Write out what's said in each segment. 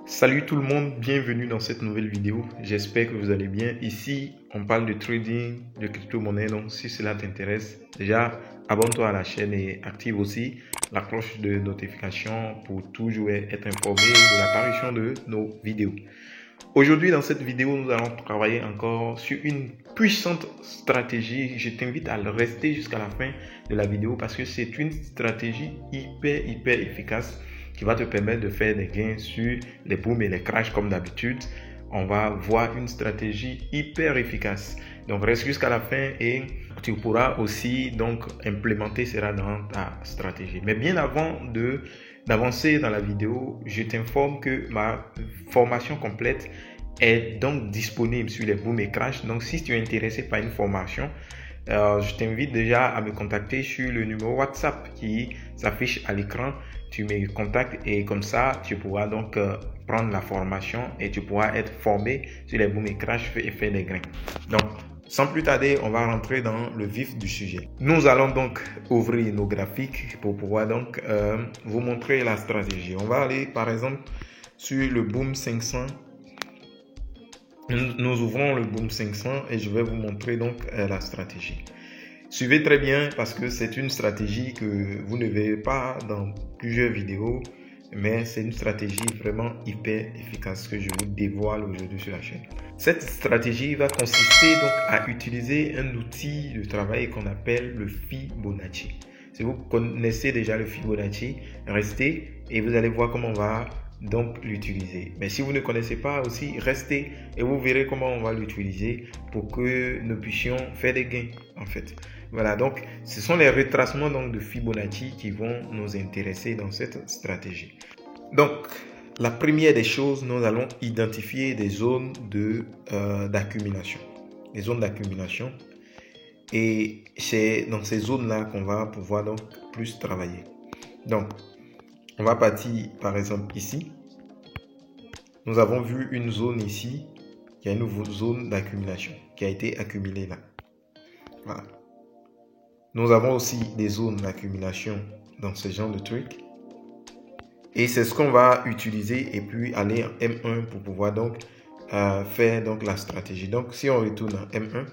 Salut tout le monde, bienvenue dans cette nouvelle vidéo. J'espère que vous allez bien. Ici, on parle de trading, de crypto-monnaie. Donc, si cela t'intéresse, déjà, abonne-toi à la chaîne et active aussi la cloche de notification pour toujours être informé de l'apparition de nos vidéos. Aujourd'hui, dans cette vidéo, nous allons travailler encore sur une puissante stratégie. Je t'invite à rester jusqu'à la fin de la vidéo parce que c'est une stratégie hyper efficace qui va te permettre de faire des gains sur les booms et les crashs comme d'habitude. On va voir une stratégie hyper efficace. Donc reste jusqu'à la fin et tu pourras aussi donc implémenter cela dans ta stratégie. Mais bien avant d'avancer dans la vidéo, je t'informe que ma formation complète est donc disponible sur les booms et crashs. Donc si tu es intéressé par une formation, je t'invite déjà à me contacter sur le numéro WhatsApp qui s'affiche à l'écran. Tu me contactes et comme ça, tu pourras donc prendre la formation et tu pourras être formé sur les booms et crashs et faire des gains. Donc, sans plus tarder, on va rentrer dans le vif du sujet. Nous allons donc ouvrir nos graphiques pour pouvoir donc vous montrer la stratégie. On va aller par exemple sur le boom 500. Nous ouvrons le boom 500 et je vais vous montrer donc la stratégie. Suivez très bien parce que c'est une stratégie que vous ne verrez pas dans plusieurs vidéos, mais c'est une stratégie vraiment hyper efficace que je vous dévoile aujourd'hui sur la chaîne. Cette stratégie va consister donc à utiliser un outil de travail qu'on appelle le Fibonacci. Si vous connaissez déjà le Fibonacci, restez et vous allez voir comment on va donc l'utiliser. Mais si vous ne connaissez pas aussi, restez et vous verrez comment on va l'utiliser pour que nous puissions faire des gains en fait. Voilà, donc ce sont les retracements donc de Fibonacci qui vont nous intéresser dans cette stratégie. Donc la première des choses, nous allons identifier des zones d'accumulation. Les zones d'accumulation. Et c'est dans ces zones-là qu'on va pouvoir donc plus travailler. Donc, on va partir par exemple ici. Nous avons vu une zone ici, qui est une nouvelle zone d'accumulation, qui a été accumulée là. Voilà. Nous avons aussi des zones d'accumulation dans ce genre de trucs. Et c'est ce qu'on va utiliser et puis aller en M1 pour pouvoir donc faire donc la stratégie. Donc si on retourne en M1,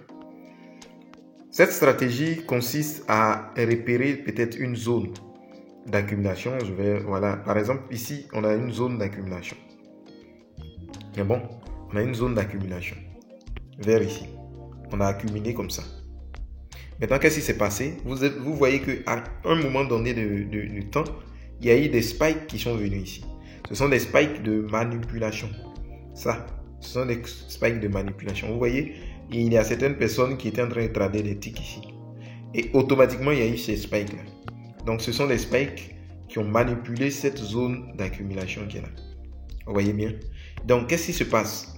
cette stratégie consiste à repérer peut-être une zone d'accumulation. Voilà, par exemple ici on a une zone d'accumulation. Mais bon, on a une zone d'accumulation vers ici. On a accumulé comme ça. Maintenant, qu'est-ce qui s'est passé? Vous voyez qu'à un moment donné du temps, il y a eu des spikes qui sont venus ici. Ce sont des spikes de manipulation. Ça, ce sont des spikes de manipulation. Vous voyez, il y a certaines personnes qui étaient en train de trader des ticks ici. Et automatiquement, il y a eu ces spikes-là. Donc, ce sont des spikes qui ont manipulé cette zone d'accumulation qui est là. Vous voyez bien? Donc, qu'est-ce qui se passe?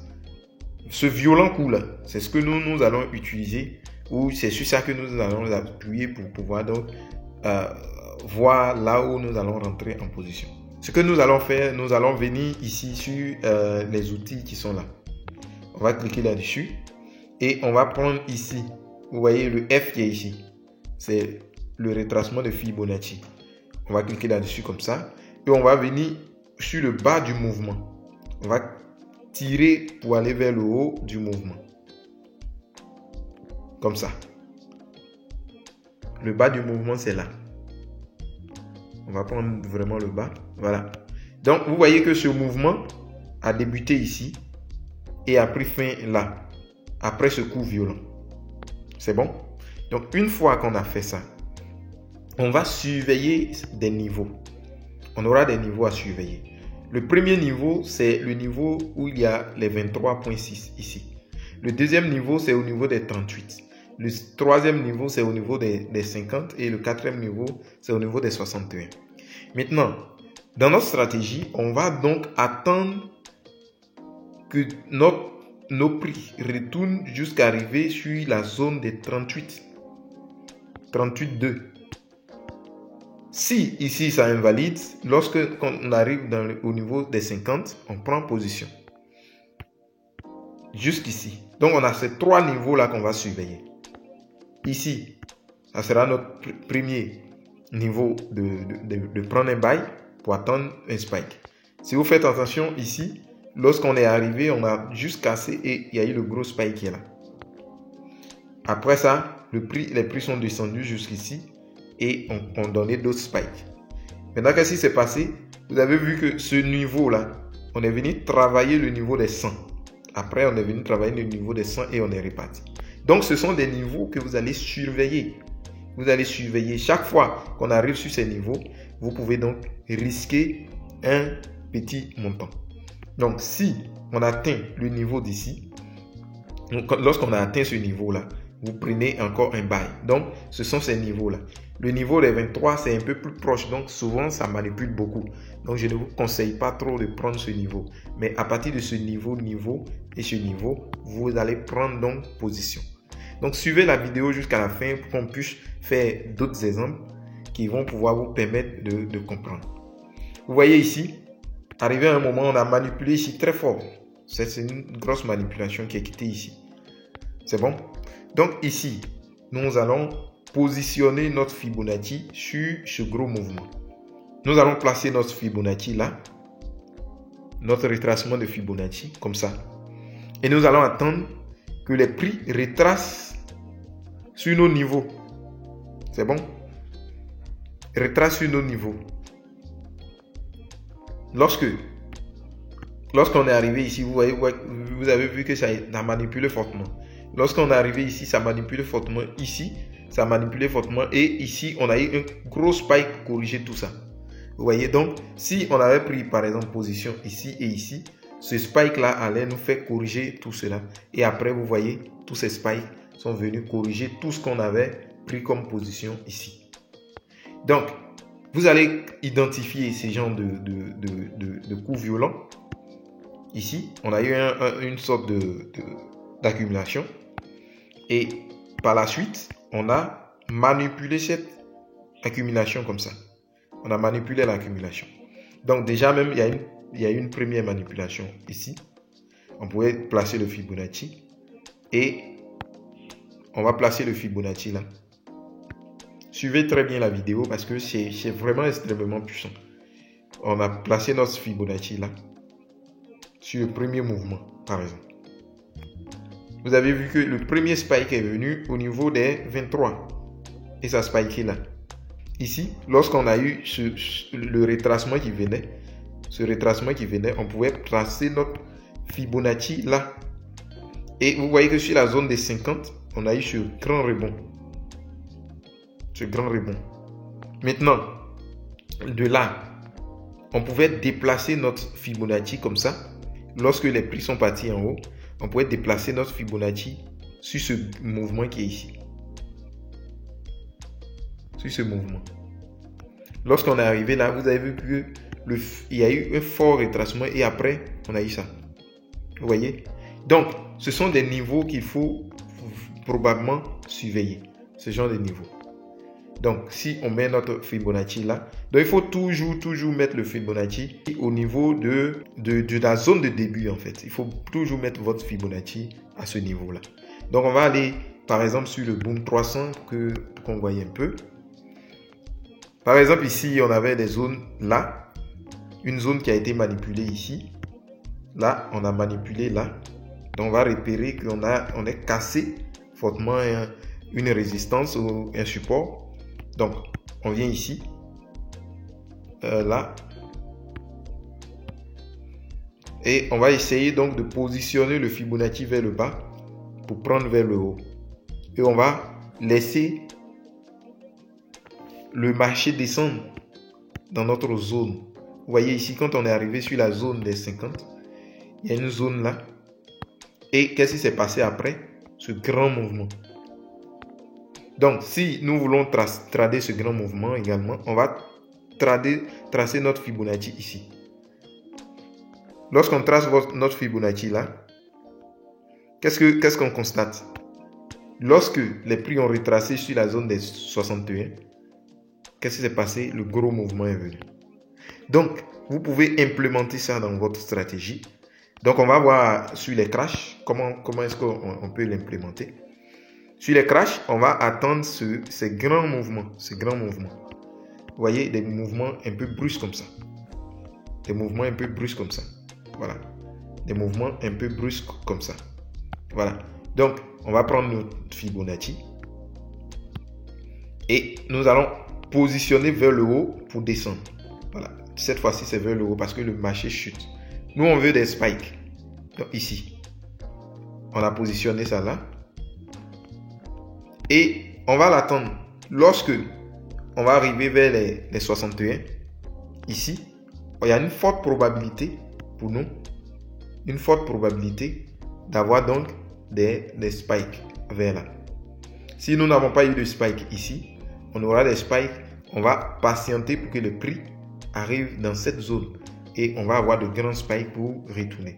Ce violent coup-là, c'est ce que nous allons utiliser ou c'est sur ça que nous allons appuyer pour pouvoir donc voir là où nous allons rentrer en position. Ce que nous allons faire, nous allons venir ici sur les outils qui sont là. On va cliquer là-dessus et on va prendre ici, vous voyez le F qui est ici, c'est le retracement de Fibonacci. On va cliquer là-dessus comme ça et on va venir sur le bas du mouvement. On va tirer pour aller vers le haut du mouvement. Comme ça. Le bas du mouvement, c'est là. On va prendre vraiment le bas. Voilà. Donc, vous voyez que ce mouvement a débuté ici et a pris fin là, après ce coup violent. C'est bon? Donc, une fois qu'on a fait ça, on va surveiller des niveaux. On aura des niveaux à surveiller. Le premier niveau, c'est le niveau où il y a les 23.6 ici. Le deuxième niveau, c'est au niveau des 38. Le troisième niveau, c'est au niveau des 50. Et le quatrième niveau, c'est au niveau des 61. Maintenant, dans notre stratégie, on va donc attendre que nos prix retournent jusqu'à arriver sur la zone des 38. 38,2. Si ici ça invalide, lorsque on arrive au niveau des 50, on prend position. Jusqu'ici. Donc on a ces trois niveaux là qu'on va surveiller. Ici, ça sera notre premier niveau de prendre un buy pour attendre un spike. Si vous faites attention ici, lorsqu'on est arrivé, on a juste cassé et il y a eu le gros spike qui est là. Après ça, les prix sont descendus jusqu'ici et on donnait d'autres spikes. Maintenant, qu'est-ce qui s'est passé? Vous avez vu que ce niveau-là, on est venu travailler le niveau des 100. Après, on est venu travailler le niveau des 100 et on est reparti. Donc, ce sont des niveaux que vous allez surveiller. Vous allez surveiller. Chaque fois qu'on arrive sur ces niveaux, vous pouvez donc risquer un petit montant. Donc, si on atteint le niveau d'ici, lorsqu'on a atteint ce niveau-là, vous prenez encore un buy. Donc, ce sont ces niveaux-là. Le niveau des 23, c'est un peu plus proche. Donc, souvent, ça manipule beaucoup. Donc, je ne vous conseille pas trop de prendre ce niveau. Mais à partir de ce niveau et ce niveau, vous allez prendre donc position. Donc, suivez la vidéo jusqu'à la fin pour qu'on puisse faire d'autres exemples qui vont pouvoir vous permettre de comprendre. Vous voyez ici, arrivé à un moment, on a manipulé ici très fort. C'est une grosse manipulation qui est quittée ici. C'est bon? Donc ici, nous allons positionner notre Fibonacci sur ce gros mouvement. Nous allons placer notre Fibonacci là, notre retracement de Fibonacci, comme ça. Et nous allons attendre que les prix retracent sur nos niveaux. C'est bon? Retracent sur nos niveaux. Lorsqu'on est arrivé ici, vous avez vu que ça a manipulé fortement. Lorsqu'on est arrivé ici, ça a manipulé fortement. Ici, ça a manipulé fortement. Et ici, on a eu un gros spike pour corriger tout ça. Vous voyez, donc, si on avait pris, par exemple, position ici et ici, ce spike-là allait nous faire corriger tout cela. Et après, vous voyez, tous ces spikes sont venus corriger tout ce qu'on avait pris comme position ici. Donc, vous allez identifier ces genres de coups violents. Ici, on a eu une sorte d'accumulation. Et par la suite, on a manipulé cette accumulation comme ça. On a manipulé l'accumulation. Donc déjà même, il y a une première manipulation ici. On pouvait placer le Fibonacci. Et on va placer le Fibonacci là. Suivez très bien la vidéo parce que c'est vraiment extrêmement puissant. On a placé notre Fibonacci là. Sur le premier mouvement, par exemple. Vous avez vu que le premier spike est venu au niveau des 23. Et ça a spiké là. Ici, lorsqu'on a eu le retracement qui venait, on pouvait tracer notre Fibonacci là. Et vous voyez que sur la zone des 50, on a eu ce grand rebond. Maintenant, de là, on pouvait déplacer notre Fibonacci comme ça. Lorsque les prix sont partis en haut, on pouvait déplacer notre Fibonacci sur ce mouvement qui est ici. Sur ce mouvement. Lorsqu'on est arrivé là, vous avez vu qu'il y a eu un fort retracement et après, on a eu ça. Vous voyez? Donc, ce sont des niveaux qu'il faut probablement surveiller. Ce genre de niveaux. Donc, si on met notre Fibonacci là, donc il faut toujours mettre le Fibonacci au niveau de la zone de début en fait. Il faut toujours mettre votre Fibonacci à ce niveau-là. Donc, on va aller par exemple sur le Boom 300 qu'on voyait un peu. Par exemple, ici, on avait des zones là. Une zone qui a été manipulée ici. Là, on a manipulé là. Donc, on va repérer qu'on est cassé fortement une résistance ou un support. Donc, on vient ici, là, et on va essayer donc de positionner le Fibonacci vers le bas pour prendre vers le haut. Et on va laisser le marché descendre dans notre zone. Vous voyez ici, quand on est arrivé sur la zone des 50, il y a une zone là. Et qu'est-ce qui s'est passé après? Ce grand mouvement. Donc, si nous voulons trader ce grand mouvement également, on va tracer notre Fibonacci ici. Lorsqu'on trace notre Fibonacci là, qu'est-ce qu'on constate? Lorsque les prix ont retracé sur la zone des 61, qu'est-ce qui s'est passé? Le gros mouvement est venu. Donc, vous pouvez implémenter ça dans votre stratégie. Donc, on va voir sur les crashs, comment est-ce qu'on peut l'implémenter. Sur les crashs, on va attendre ces grands mouvements. Vous voyez, des mouvements un peu brusques comme ça. Voilà. des mouvements un peu brusques comme ça. Voilà. Donc, on va prendre notre Fibonacci et nous allons positionner vers le haut pour descendre. Voilà. Cette fois-ci, c'est vers le haut parce que le marché chute. Nous, on veut des spikes. Donc, ici, on a positionné ça là. Et on va l'attendre. Lorsque on va arriver vers les 61, ici, il y a une forte probabilité pour nous, une forte probabilité d'avoir donc des spikes vers là. Si nous n'avons pas eu de spike ici, on aura des spikes. On va patienter pour que le prix arrive dans cette zone et on va avoir de grands spikes pour retourner.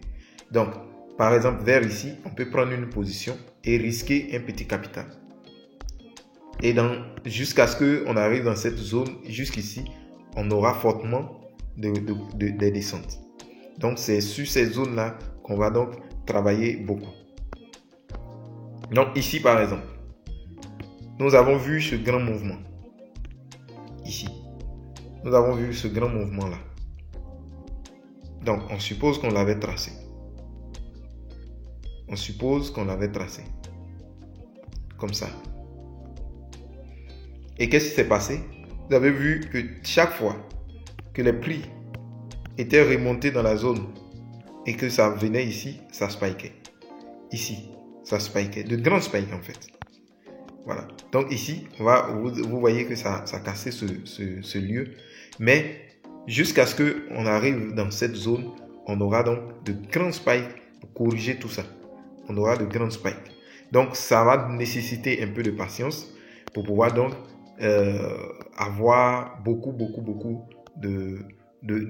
Donc, par exemple, vers ici, on peut prendre une position et risquer un petit capital. Et jusqu'à ce qu'on arrive dans cette zone, jusqu'ici, on aura fortement des descentes. Donc, c'est sur ces zones-là qu'on va donc travailler beaucoup. Donc, ici, par exemple, nous avons vu ce grand mouvement. Ici, nous avons vu ce grand mouvement-là. Donc, on suppose qu'on l'avait tracé. On suppose qu'on l'avait tracé. Comme ça. Et qu'est-ce qui s'est passé? Vous avez vu que chaque fois que les prix étaient remontés dans la zone et que ça venait ici, ça spikait. Ici, ça spikait. De grands spikes en fait. Voilà. Donc ici, vous voyez que ça cassait ce lieu. Mais jusqu'à ce qu'on arrive dans cette zone, on aura donc de grands spikes pour corriger tout ça. On aura de grands spikes. Donc ça va nécessiter un peu de patience pour pouvoir donc avoir beaucoup de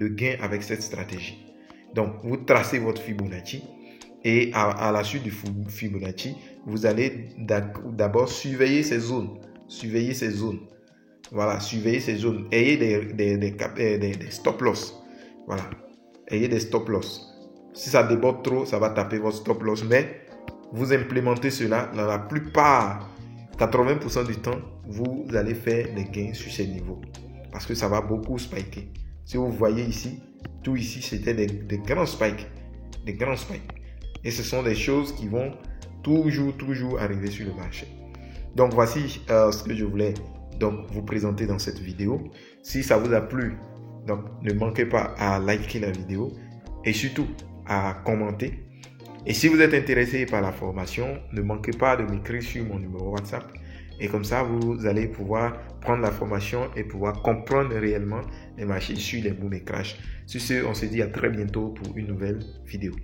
gains avec cette stratégie. Donc vous tracez votre Fibonacci et à la suite du Fibonacci, vous allez d'abord surveiller ces zones. Surveiller ces zones. Voilà, surveillez ces zones. Ayez des stop loss. Voilà. Ayez des stop loss. Si ça déborde trop, ça va taper votre stop loss. Mais vous implémentez cela dans la plupart, 80% du temps, vous allez faire des gains sur ces niveaux. Parce que ça va beaucoup spiker. Si vous voyez ici, tout ici, c'était des grands spikes. Des grands spikes. Et ce sont des choses qui vont toujours arriver sur le marché. Donc voici ce que je voulais donc vous présenter dans cette vidéo. Si ça vous a plu, donc ne manquez pas à liker la vidéo et surtout à commenter. Et si vous êtes intéressé par la formation, ne manquez pas de m'écrire sur mon numéro WhatsApp. Et comme ça, vous allez pouvoir prendre la formation et pouvoir comprendre réellement les marchés sur les boom et crash. Sur ce, on se dit à très bientôt pour une nouvelle vidéo.